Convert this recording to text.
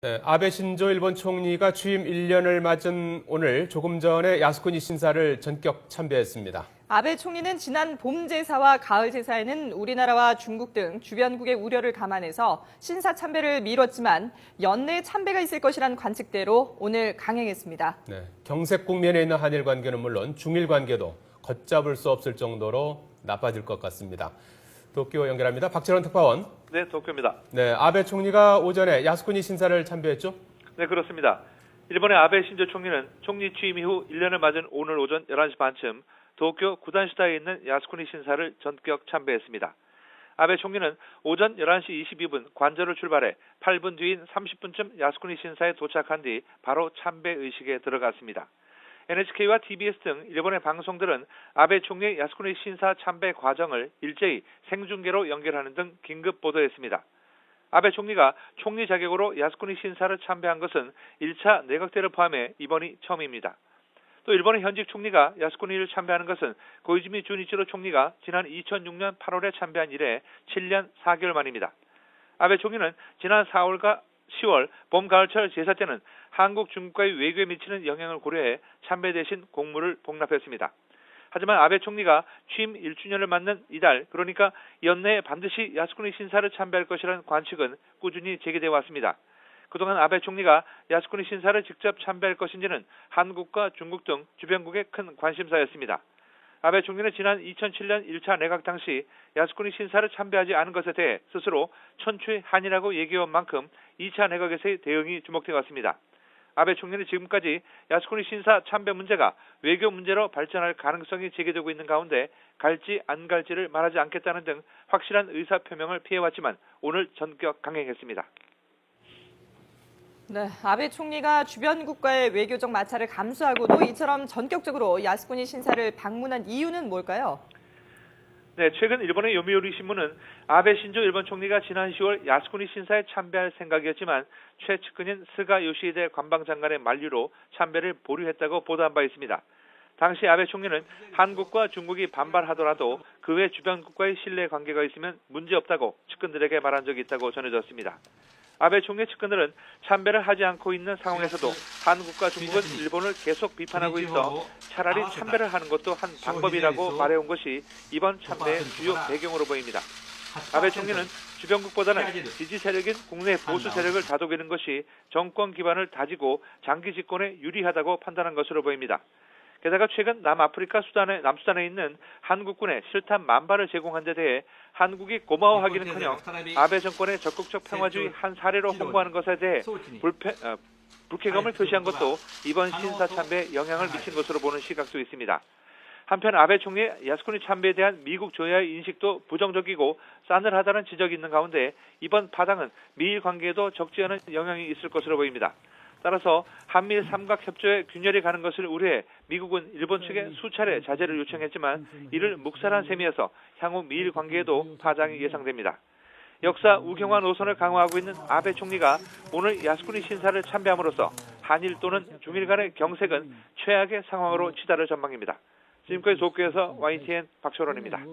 네, 아베 신조 일본 총리가 취임 1년을 맞은 오늘 조금 전에 야스쿠니 신사를 전격 참배했습니다. 아베 총리는 지난 봄 제사와 가을 제사에는 우리나라와 중국 등 주변국의 우려를 감안해서 신사 참배를 미뤘지만 연내 참배가 있을 것이란 관측대로 오늘 강행했습니다. 네, 경색 국면에 있는 한일 관계는 물론 중일 관계도 걷잡을 수 없을 정도로 나빠질 것 같습니다. 도쿄 연결합니다. 박철원 특파원. 네, 도쿄입니다. 네, 아베 총리가 오전에 야스쿠니 신사를 참배했죠? 네, 그렇습니다. 일본의 아베 신조 총리는 총리 취임 이후 1년을 맞은 오늘 오전 11시 반쯤 도쿄 구단시다에 있는 야스쿠니 신사를 전격 참배했습니다. 아베 총리는 오전 11시 22분 관저를 출발해 8분 뒤인 30분쯤 야스쿠니 신사에 도착한 뒤 바로 참배 의식에 들어갔습니다. NHK와 TBS 등 일본의 방송들은 아베 총리의 야스쿠니 신사 참배 과정을 일제히 생중계로 연결하는 등 긴급 보도했습니다. 아베 총리가 총리 자격으로 야스쿠니 신사를 참배한 것은 1차 내각제를 포함해 이번이 처음입니다. 또 일본의 현직 총리가 야스쿠니를 참배하는 것은 고이즈미 주니치로 총리가 지난 2006년 8월에 참배한 이래 7년 4개월 만입니다. 아베 총리는 지난 4월과 10월 봄 가을철 제사 때는 한국, 중국과의 외교에 미치는 영향을 고려해 참배 대신 공무를 복납했습니다. 하지만 아베 총리가 취임 1주년을 맞는 이달, 그러니까 연내에 반드시 야스쿠니 신사를 참배할 것이라는 관측은 꾸준히 제기되어 왔습니다. 그동안 아베 총리가 야스쿠니 신사를 직접 참배할 것인지는 한국과 중국 등 주변국의 큰 관심사였습니다. 아베 총리는 지난 2007년 1차 내각 당시 야스쿠니 신사를 참배하지 않은 것에 대해 스스로 천추의 한이라고 얘기해온 만큼 2차 내각에서의 대응이 주목되어 왔습니다. 아베 총리는 지금까지 야스쿠니 신사 참배 문제가 외교 문제로 발전할 가능성이 제기되고 있는 가운데 갈지 안 갈지를 말하지 않겠다는 등 확실한 의사표명을 피해왔지만 오늘 전격 강행했습니다. 네, 아베 총리가 주변국과의 외교적 마찰을 감수하고도 이처럼 전격적으로 야스쿠니 신사를 방문한 이유는 뭘까요? 네, 최근 일본의 요미우리 신문은 아베 신조 일본 총리가 지난 10월 야스쿠니 신사에 참배할 생각이었지만 최측근인 스가 요시히데 관방장관의 만류로 참배를 보류했다고 보도한 바 있습니다. 당시 아베 총리는 한국과 중국이 반발하더라도 그 외 주변국과의 신뢰 관계가 있으면 문제없다고 측근들에게 말한 적이 있다고 전해졌습니다. 아베 총리의 측근들은 참배를 하지 않고 있는 상황에서도 한국과 중국은 일본을 계속 비판하고 있어 차라리 참배를 하는 것도 한 방법이라고 말해온 것이 이번 참배의 주요 배경으로 보입니다. 아베 총리는 주변국보다는 지지 세력인 국내 보수 세력을 다독이는 것이 정권 기반을 다지고 장기 집권에 유리하다고 판단한 것으로 보입니다. 게다가 최근 남수단에 있는 한국군에 실탄 10,000발을 제공한 데 대해 한국이 고마워하기는커녕 아베 정권의 적극적 평화주의 한 사례로 홍보하는 것에 대해 불쾌감을 표시한 것도 이번 신사 참배에 영향을 미친 것으로 보는 시각도 있습니다. 한편 아베 총리의 야스쿠니 참배에 대한 미국 조야의 인식도 부정적이고 싸늘하다는 지적이 있는 가운데 이번 파당은 미일 관계에도 적지 않은 영향이 있을 것으로 보입니다. 따라서 한미일 삼각협조에 균열이 가는 것을 우려해 미국은 일본 측에 수차례 자제를 요청했지만 이를 묵살한 셈이어서 향후 미일 관계에도 파장이 예상됩니다. 역사 우경화 노선을 강화하고 있는 아베 총리가 오늘 야스쿠니 신사를 참배함으로써 한일 또는 중일 간의 경색은 최악의 상황으로 치달을 전망입니다. 지금까지 도쿄에서 YTN 박철원입니다.